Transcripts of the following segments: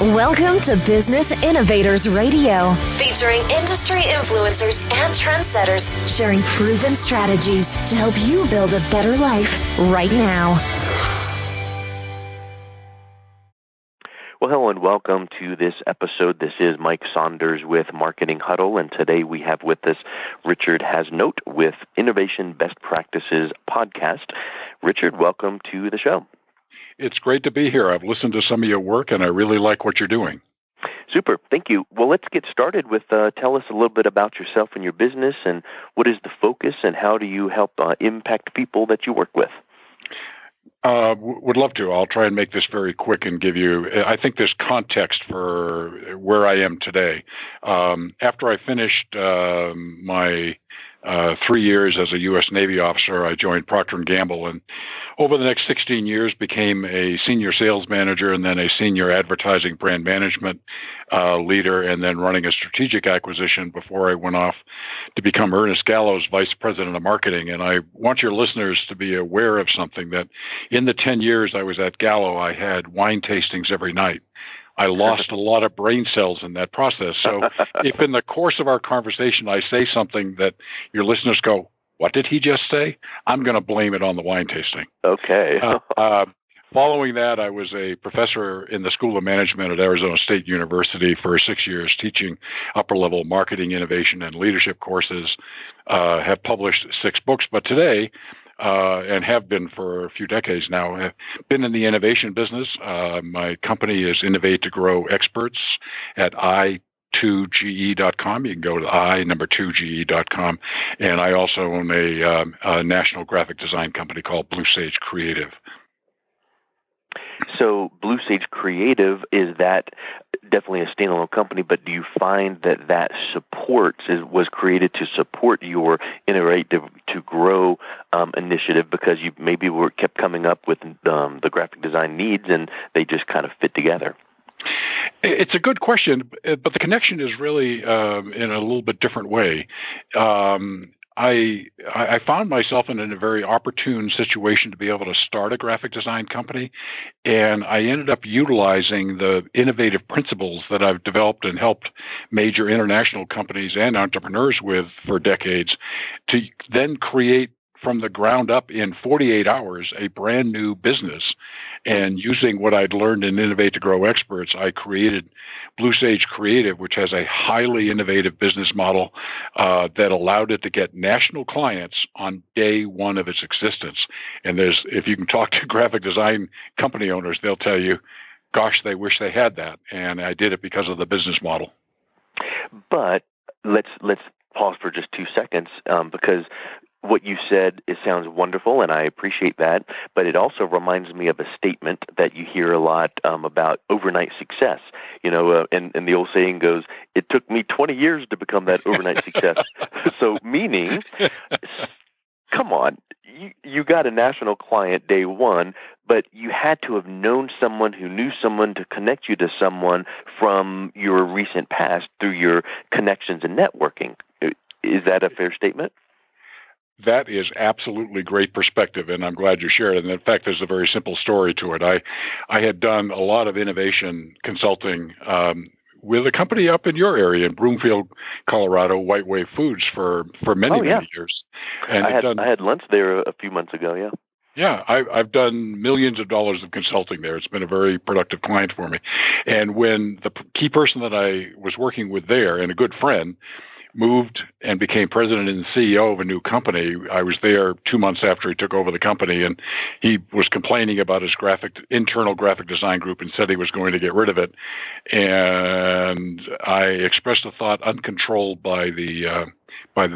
Welcome to Business Innovators Radio, featuring industry influencers and trendsetters sharing proven strategies to help you build a better life right now. Well, hello and welcome to this episode. This is Mike Saunders with Marketing Huddle, and today we have with us Richard Haasnoot with Innovation Best Practices Podcast. Richard, welcome to the show. It's great to be here. I've listened to some of your work, and I really like what you're doing. Super. Thank you. Well, let's get started with tell us a little bit about yourself and your business, and what is the focus, and how do you help impact people that you work with? Would love to. I'll try and make this very quick and give you, I think, this context for where I am today. After I finished my 3 years as a U.S. Navy officer, I joined Procter & Gamble, and over the next 16 years became a senior sales manager and then a senior advertising brand management leader, and then running a strategic acquisition before I went off to become Ernest Gallo's vice president of marketing. And I want your listeners to be aware of something, that in the 10 years I was at Gallo, I had wine tastings every night. I lost a lot of brain cells in that process. So if in the course of our conversation I say something that your listeners go, "What did he just say?" I'm going to blame it on the wine tasting. Okay. Following that, I was a professor in the School of Management at Arizona State University for 6 years, teaching upper-level marketing, innovation, and leadership courses. Have published 6 books, but today, and have been for a few decades now, have been in the innovation business. My company is Innovate to Grow Experts at i2ge.com. You can go to i2ge.com. And I also own a national graphic design company called Blue Sage Creative. So Blue Sage Creative, is that definitely a standalone company, but do you find that was created to support your Innovate to Grow initiative, because you maybe kept coming up with the graphic design needs and they just kind of fit together? It's a good question, but the connection is really in a little bit different way. I found myself in a very opportune situation to be able to start a graphic design company, and I ended up utilizing the innovative principles that I've developed and helped major international companies and entrepreneurs with for decades to then create from the ground up in 48 hours a brand new business. And using what I'd learned in Innovate to Grow Experts, I created Blue Sage Creative, which has a highly innovative business model that allowed it to get national clients on day one of its existence. And if you can talk to graphic design company owners, they'll tell you, gosh, they wish they had that. And I did it because of the business model. But let's pause for just 2 seconds, because what you said, it sounds wonderful, and I appreciate that, but it also reminds me of a statement that you hear a lot about overnight success. You know, and the old saying goes, "It took me 20 years to become that overnight success." So meaning, come on, you got a national client day one, but you had to have known someone who knew someone to connect you to someone from your recent past through your connections and networking. Is that a fair statement? That is absolutely great perspective, and I'm glad you shared it. And in fact, there's a very simple story to it. I had done a lot of innovation consulting with a company up in your area in Broomfield, Colorado, White Wave Foods, for many years. And I had lunch there a few months ago, yeah. Yeah, I've done millions of dollars of consulting there. It's been a very productive client for me. And when the key person that I was working with there, and a good friend, moved and became president and CEO of a new company, I was there 2 months after he took over the company, and he was complaining about his internal graphic design group and said he was going to get rid of it. And I expressed a thought uncontrolled by the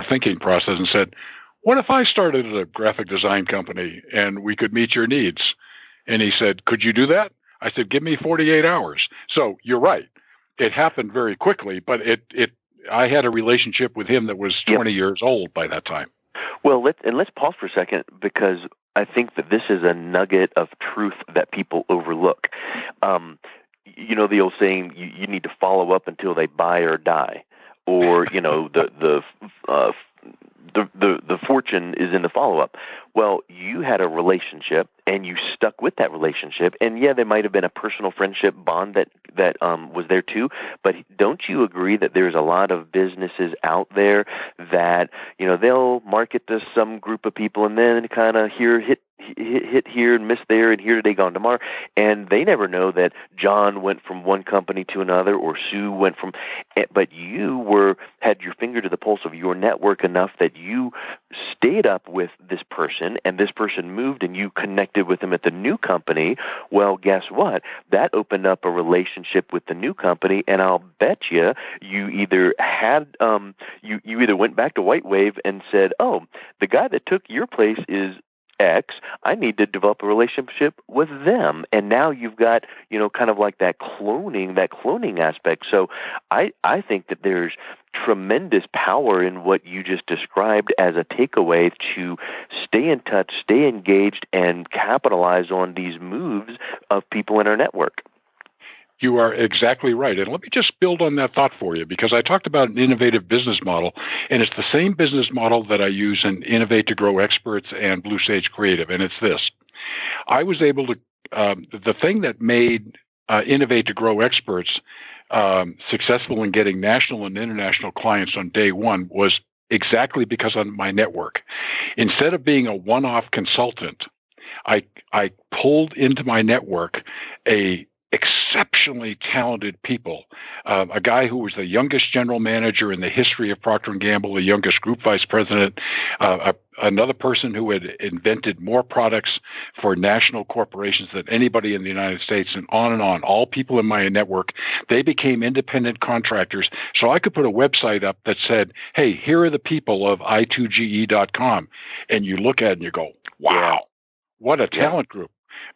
thinking process and said, "What if I started a graphic design company and we could meet your needs?" And he said, "Could you do that?" I said, "Give me 48 hours. So you're right. It happened very quickly, but I had a relationship with him that was 20 years old by that time. Well, let's pause for a second, because I think that this is a nugget of truth that people overlook. You know the old saying, you need to follow up until they buy or die, or you know the the fortune is in the follow-up. Well, you had a relationship, and you stuck with that relationship, and yeah, there might have been a personal friendship bond that was there too, but don't you agree that there's a lot of businesses out there that, they'll market to some group of people and then kind of hit here and miss there and here today, gone tomorrow, and they never know that John went from one company to another or Sue went from, but you had your finger to the pulse of your network enough that you stayed up with this person, and this person moved and you connected with them at the new company. Well, guess what? That opened up a relationship with the new company, and I'll bet you either had you either went back to White Wave and said, oh, the guy that took your place is X, I need to develop a relationship with them. And now you've got, kind of like that cloning aspect. So I think that there's tremendous power in what you just described as a takeaway to stay in touch, stay engaged, and capitalize on these moves of people in our network. You are exactly right. And let me just build on that thought for you, because I talked about an innovative business model, and it's the same business model that I use in Innovate to Grow Experts and Blue Sage Creative, and it's this. I was able to, the thing that made Innovate to Grow Experts successful in getting national and international clients on day one was exactly because of my network. Instead of being a one-off consultant, I pulled into my network exceptionally talented people. A guy who was the youngest general manager in the history of Procter & Gamble, the youngest group vice president, another person who had invented more products for national corporations than anybody in the United States, and on, all people in my network. They became independent contractors, so I could put a website up that said, hey, here are the people of i2ge.com, and you look at it and you go, wow, what a talent group.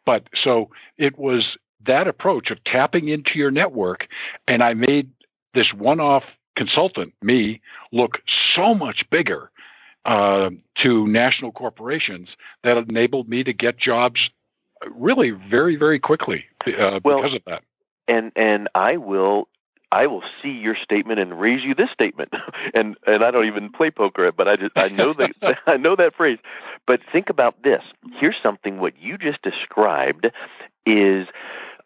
But so it was that approach of tapping into your network, and I made this one-off consultant, me, look so much bigger to national corporations that enabled me to get jobs really very, very quickly because of that. And I will see your statement and raise you this statement, and I don't even play poker, but I know that I know that phrase. But think about this. Here's something. What you just described is,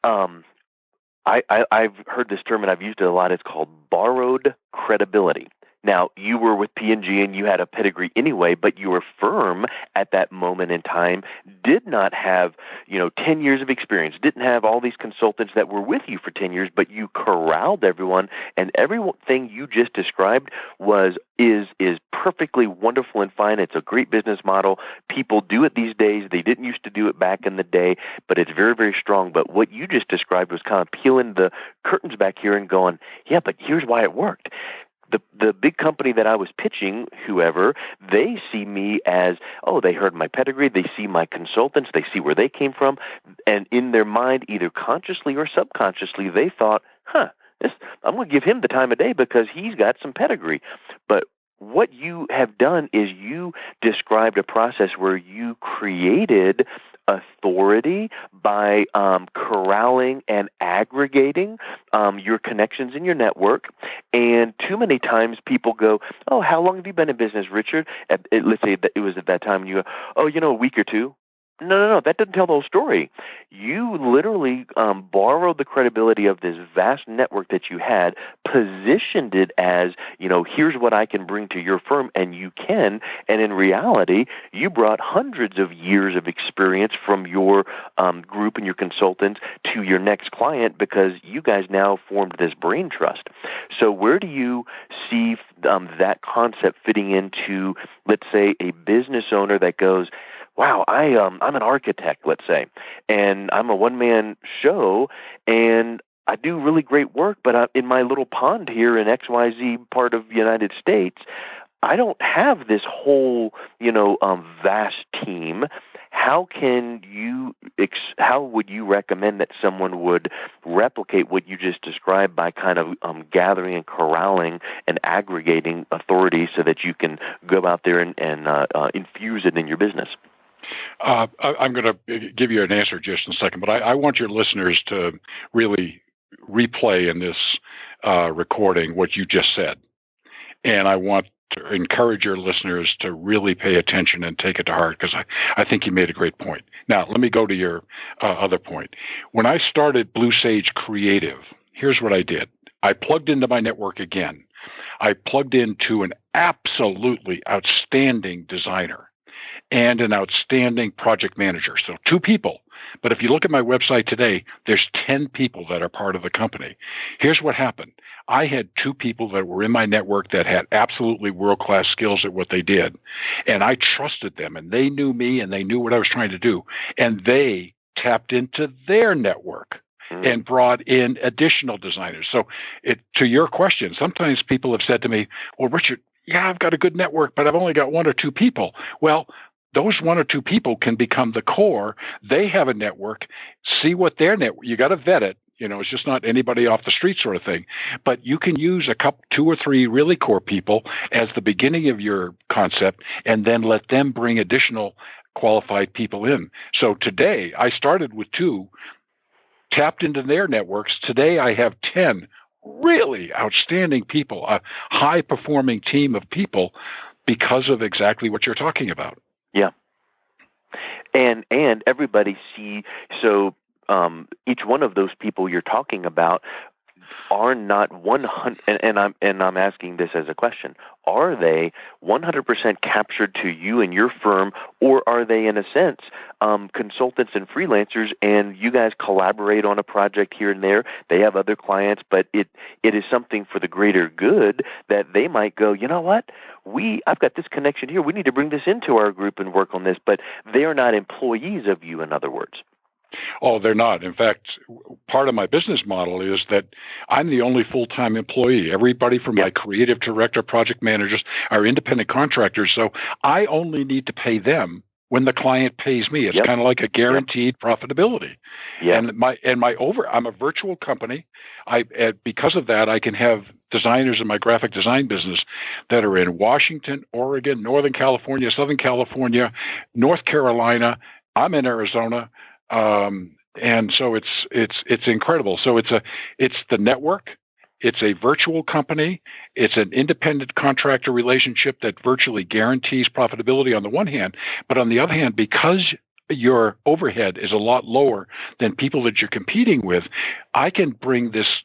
I've heard this term and I've used it a lot. It's called borrowed credibility. Now, you were with P&G and you had a pedigree anyway, but your firm at that moment in time did not have, 10 years of experience, didn't have all these consultants that were with you for 10 years, but you corralled everyone, and everything you just described is perfectly wonderful and fine. It's a great business model. People do it these days. They didn't used to do it back in the day, but it's very, very strong. But what you just described was kind of peeling the curtains back here and going, yeah, but here's why it worked. The big company that I was pitching, whoever, they see me as, oh, they heard my pedigree, they see my consultants, they see where they came from, and in their mind, either consciously or subconsciously, they thought, I'm going to give him the time of day because he's got some pedigree. But what you have done is you described a process where you created authority by corralling and aggregating your connections in your network. And too many times people go, oh, how long have you been in business, Richard? Let's say that it was at that time, and you go, oh, a week or two. No, that doesn't tell the whole story. You literally borrowed the credibility of this vast network that you had, positioned it as, here's what I can bring to your firm, and you can. And in reality, you brought hundreds of years of experience from your group and your consultants to your next client because you guys now formed this brain trust. So where do you see that concept fitting into, let's say, a business owner that goes, wow, I'm an architect, let's say, and I'm a one-man show, and I do really great work, but in my little pond here in XYZ part of the United States, I don't have this whole, vast team. How would you recommend that someone would replicate what you just described by kind of gathering and corralling and aggregating authority so that you can go out there and infuse it in your business? I'm going to give you an answer just in a second, but I want your listeners to really replay in this recording what you just said. And I want to encourage your listeners to really pay attention and take it to heart, because I think you made a great point. Now, let me go to your other point. When I started Blue Sage Creative, here's what I did. I plugged into my network again. I plugged into an absolutely outstanding designer and an outstanding project manager. So 2 people. But if you look at my website today, there's 10 people that are part of the company. Here's what happened. I had 2 people that were in my network that had absolutely world-class skills at what they did. And I trusted them, and they knew me, and they knew what I was trying to do. And they tapped into their network and brought in additional designers. So to your question, sometimes people have said to me, well, Richard, yeah, I've got a good network, but I've only got 1 or 2 people. Well, those 1 or 2 people can become the core. They have a network. See what their network, you got to vet it. It's just not anybody off the street sort of thing. But you can use 2 or 3 really core people as the beginning of your concept, and then let them bring additional qualified people in. So today, I started with 2, tapped into their networks. Today, I have 10 really outstanding people, a high-performing team of people, because of exactly what you're talking about. Yeah. And everybody so each one of those people you're talking about are not 100, and I'm asking this as a question, are they 100% captured to you and your firm, or are they in a sense consultants and freelancers, and you guys collaborate on a project here and there? They have other clients, but it is something for the greater good that they might go, you know what, I've got this connection here, we need to bring this into our group and work on this, but they are not employees of you, in other words. Oh, they're not. In fact, part of my business model is that I'm the only full-time employee. Everybody from my creative director, project managers are independent contractors, so I only need to pay them when the client pays me. It's kind of like a guaranteed profitability. And I'm a virtual company. Because of that, I can have designers in my graphic design business that are in Washington, Oregon, Northern California, Southern California, North Carolina. I'm in Arizona. And so it's incredible. So it's the network. It's a virtual company. It's an independent contractor relationship that virtually guarantees profitability on the one hand, but on the other hand, because your overhead is a lot lower than people that you're competing with, I can bring this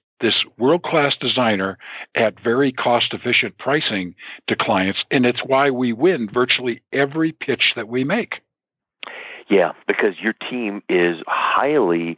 world-class designer at very cost-efficient pricing to clients, and it's why we win virtually every pitch that we make. Yeah, because your team is highly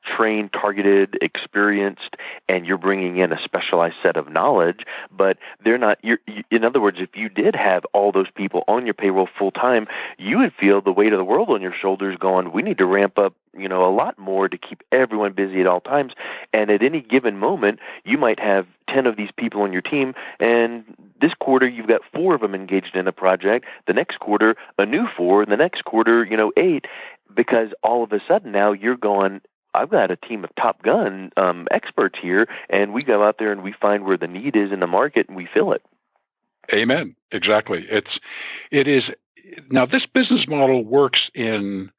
trained, targeted, experienced, and you're bringing in a specialized set of knowledge, but they're not, in other words, if you did have all those people on your payroll full time, you would feel the weight of the world on your shoulders going, we need to ramp up, a lot more to keep everyone busy at all times. And at any given moment, you might have 10 of these people on your team, and this quarter you've got 4 of them engaged in a project, the next quarter a new 4, and the next quarter 8, because all of a sudden now you're going, I've got a team of Top Gun experts here, and we go out there and we find where the need is in the market and we fill it. Amen. Exactly. It is. Now, this business model works in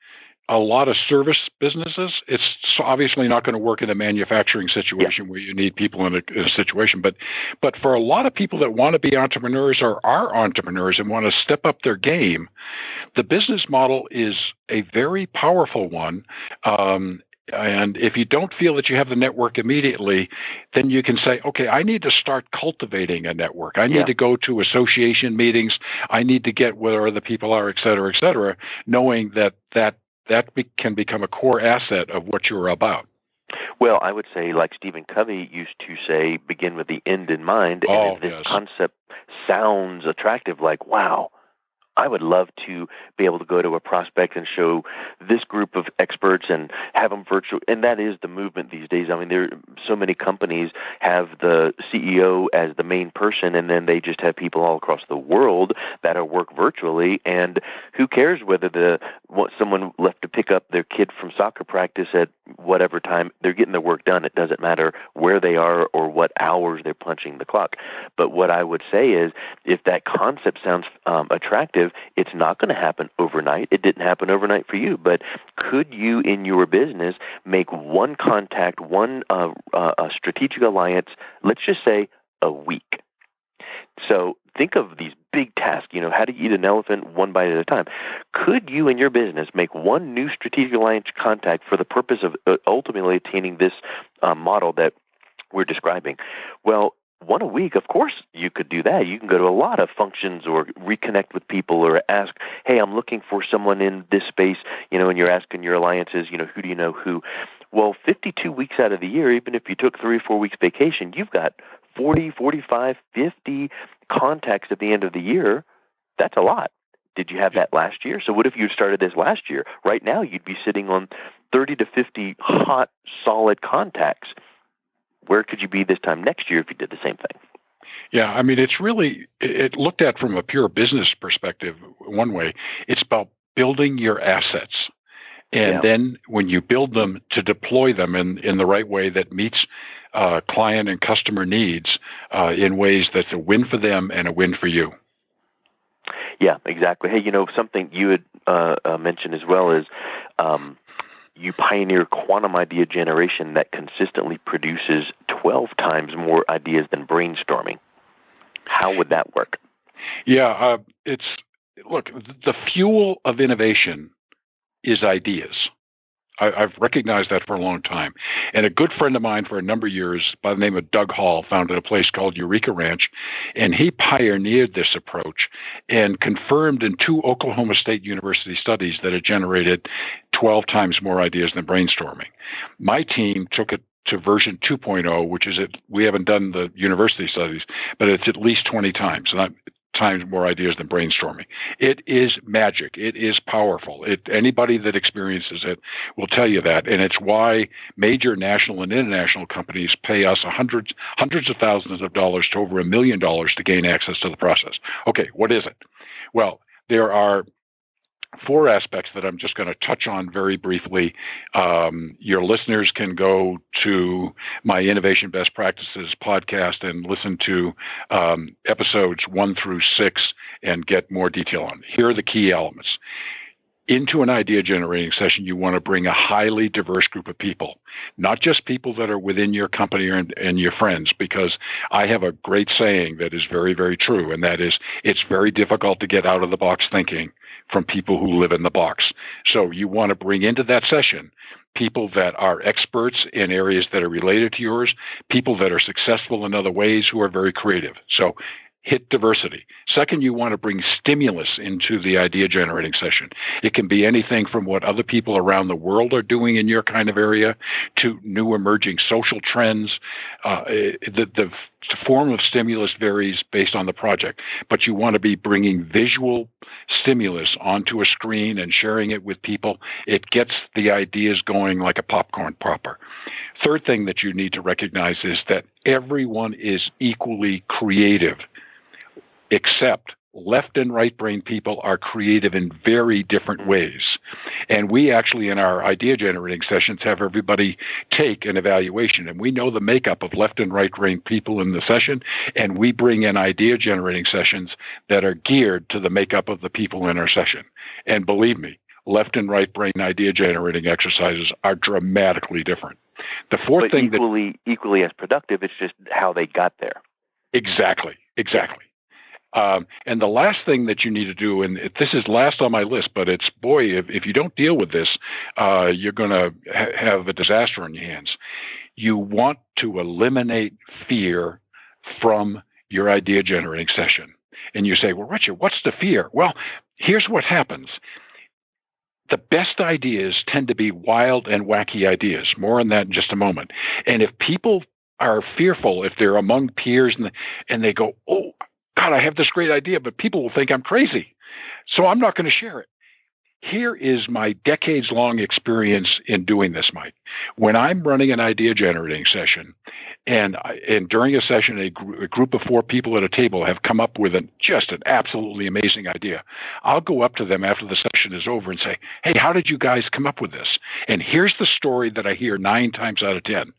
a lot of service businesses. It's obviously not going to work in a manufacturing situation where you need people in a situation. But for a lot of people that want to be entrepreneurs or are entrepreneurs and want to step up their game, the business model is a very powerful one. And if you don't feel that you have the network immediately, then you can say, okay, I need to start cultivating a network. I need to go to association meetings. I need to get where other people are, et cetera, knowing that can become a core asset of what you're about. Well, I would say, like Stephen Covey used to say, begin with the end in mind. And if this concept sounds attractive, like, wow, I would love to be able to go to a prospect and show this group of experts and have them virtual. And that is the movement these days. I mean, there so many companies have the CEO as the main person, and then they just have people all across the world that are work virtually. And who cares whether someone left to pick up their kid from soccer practice at whatever time, they're getting their work done. It doesn't matter where they are or what hours they're punching the clock. But what I would say is, if that concept sounds attractive, it's not going to happen overnight. It didn't happen overnight for you, but could you in your business make one contact, one strategic alliance, let's just say a week? So think of these big tasks, how to eat an elephant one bite at a time. Could you in your business make one new strategic alliance contact for the purpose of ultimately attaining this model that we're describing? Well, one a week, of course you could do that. You can go to a lot of functions or reconnect with people or ask, hey, I'm looking for someone in this space, and you're asking your alliances, who do you know who? Well, 52 weeks out of the year, even if you took 3 or 4 weeks vacation, you've got 40, 45, 50 contacts at the end of the year. That's a lot. Did you have that last year? So what if you started this last year? Right now, you'd be sitting on 30 to 50 hot, solid contacts. Where could you be this time next year if you did the same thing? Yeah, I mean, it's really, it looked at from a pure business perspective, one way, it's about building your assets. And then when you build them, to deploy them in the right way that meets client and customer needs in ways that's a win for them and a win for you. Yeah, exactly. Hey, something you had mentioned as well is you pioneer quantum idea generation that consistently produces 12 times more ideas than brainstorming. How would that work? Yeah, look, the fuel of innovation is ideas. I've recognized that for a long time. And a good friend of mine for a number of years by the name of Doug Hall founded a place called Eureka Ranch, and he pioneered this approach and confirmed in 2 Oklahoma State University studies that it generated 12 times more ideas than brainstorming. My team took it to version 2.0, which is we haven't done the university studies, but it's at least 20 times. Times more ideas than brainstorming. It is magic. It is powerful. Anybody that experiences it will tell you that, and it's why major national and international companies pay us hundreds of thousands of dollars to over $1 million to gain access to the process. Okay, what is it? Well, there are 4 aspects that I'm just going to touch on very briefly. Your listeners can go to my Innovation Best Practices podcast and listen to episodes 1 through 6 and get more detail on it. Here are the key elements. Into an idea generating session, you want to bring a highly diverse group of people, not just people that are within your company and your friends, because I have a great saying that is very, very true, and that is it's very difficult to get out of the box thinking from people who live in the box. So you want to bring into that session people that are experts in areas that are related to yours, people that are successful in other ways who are very creative. So hit diversity. Second, you want to bring stimulus into the idea generating session. It can be anything from what other people around the world are doing in your kind of area to new emerging social trends. The form of stimulus varies based on the project, but you want to be bringing visual stimulus onto a screen and sharing it with people. It gets the ideas going like a popcorn popper. Third thing that you need to recognize is that everyone is equally creative, except left and right brain people are creative in very different ways. And we actually, in our idea generating sessions, have everybody take an evaluation. And we know the makeup of left and right brain people in the session, and we bring in idea generating sessions that are geared to the makeup of the people in our session. And believe me, left and right brain idea generating exercises are dramatically different. The fourth thing equally as productive, it's just how they got there. Exactly. And the last thing that you need to do, and this is last on my list, but it's, boy, if you don't deal with this, you're going to have a disaster on your hands. You want to eliminate fear from your idea generating session. And you say, well, Richard, what's the fear? Well, here's what happens. The best ideas tend to be wild and wacky ideas. More on that in just a moment. And if people are fearful, if they're among peers and they go, oh, God, I have this great idea, but people will think I'm crazy, so I'm not going to share it. Here is my decades-long experience in doing this, Mike. When I'm running an idea-generating session, and during a session, a group of 4 people at a table have come up with just an absolutely amazing idea, I'll go up to them after the session is over and say, hey, how did you guys come up with this? And here's the story that I hear 9 times out of 10.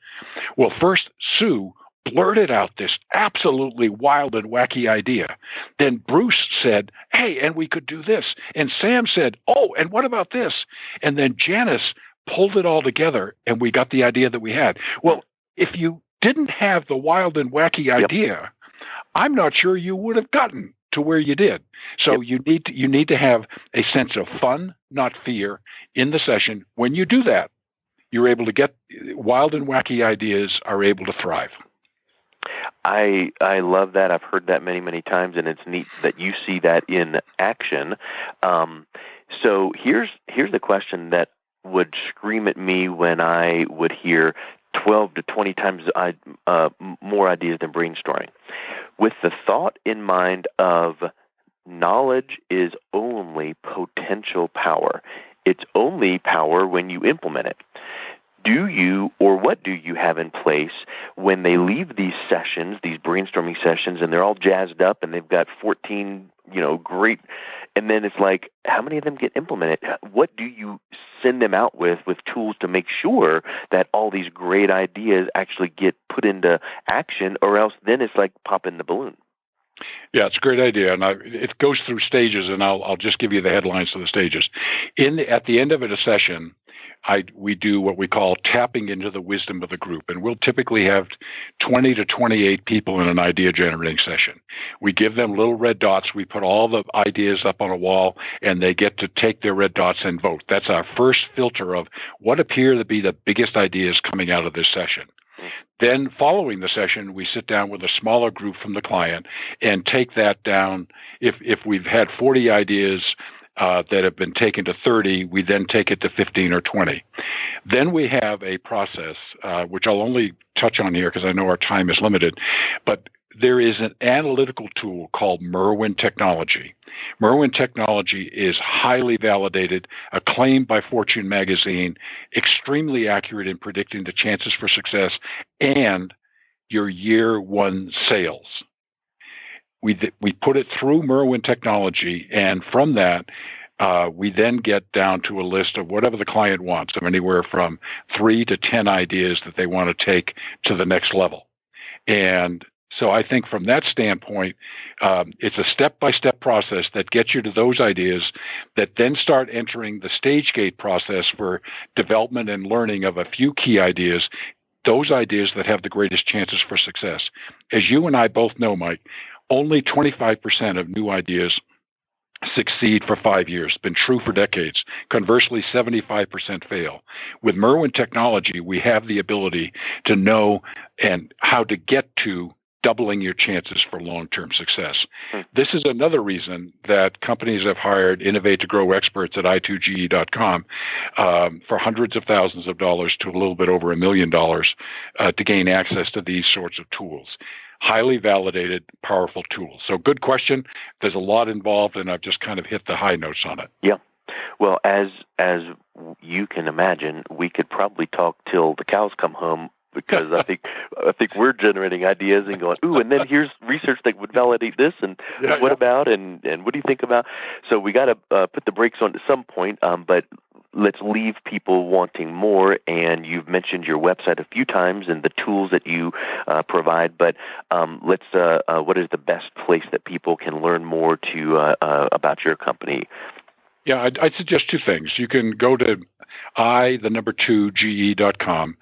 Well, first, Sue blurted out this absolutely wild and wacky idea. Then Bruce said, hey, and we could do this. And Sam said, oh, and what about this? And then Janice pulled it all together, and we got the idea that we had. Well, if you didn't have the wild and wacky idea, I'm not sure you would have gotten to where you did. So you need to have a sense of fun, not fear, in the session. When you do that, you're able to get wild and wacky ideas are able to thrive. I love that. I've heard that many, many times, and it's neat that you see that in action. So here's the question that would scream at me when I would hear 12 to 20 times more ideas than brainstorming. With the thought in mind of knowledge is only potential power. It's only power when you implement it. Do you, or what do you have in place when they leave these sessions, these brainstorming sessions, and they're all jazzed up and they've got 14, great, and then it's like, how many of them get implemented? What do you send them out with tools to make sure that all these great ideas actually get put into action, or else then it's like popping the balloon? Yeah, it's a great idea, and it goes through stages, and I'll just give you the headlines of the stages. At the end of a session, we do what we call tapping into the wisdom of the group, and we'll typically have 20 to 28 people in an idea generating session. We give them little red dots. We put all the ideas up on a wall, and they get to take their red dots and vote. That's our first filter of what appear to be the biggest ideas coming out of this session. Then following the session, we sit down with a smaller group from the client and take that down. If we've had 40 ideas that have been taken to 30, we then take it to 15 or 20. Then we have a process, which I'll only touch on here because I know our time is limited, but there is an analytical tool called Merwin Technology. Merwin Technology is highly validated, acclaimed by Fortune magazine, extremely accurate in predicting the chances for success and your year one sales. We put it through Merwin Technology, and from that, we then get down to a list of whatever the client wants, of anywhere from 3 to 10 ideas that they want to take to the next level. And so I think from that standpoint, it's a step-by-step process that gets you to those ideas that then start entering the stage gate process for development and learning of a few key ideas, those ideas that have the greatest chances for success. As you and I both know, Mike, only 25% of new ideas succeed for 5 years. It's been true for decades. Conversely, 75% fail. With Merwin Technology, we have the ability to know and how to get to doubling your chances for long-term success. This is another reason that companies have hired Innovate to Grow experts at i2ge.com for hundreds of thousands of dollars to a little bit over $1 million to gain access to these sorts of tools. Highly validated, powerful tools. So good question. There's a lot involved, and I've just kind of hit the high notes on it. Yeah. Well, as you can imagine, we could probably talk till the cows come home, because I think we're generating ideas and going, ooh, and then here's research that would validate this, and what about, and what do you think about? So we got to put the brakes on at some point, but let's leave people wanting more. And you've mentioned your website a few times and the tools that you provide, but what is the best place that people can learn more about your company? Yeah, I'd suggest two things. You can go to i2ge.com.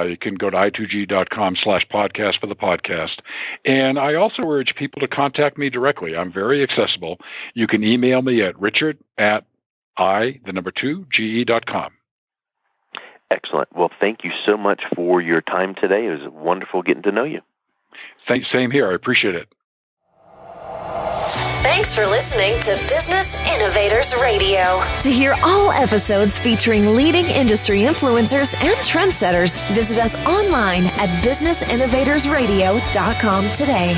You can go to i2ge.com/podcast for the podcast. And I also urge people to contact me directly. I'm very accessible. You can email me at richard@i2ge.com. Excellent. Well, thank you so much for your time today. It was wonderful getting to know you. Same here. I appreciate it. Thanks for listening to Business Innovators Radio. To hear all episodes featuring leading industry influencers and trendsetters, visit us online at businessinnovatorsradio.com today.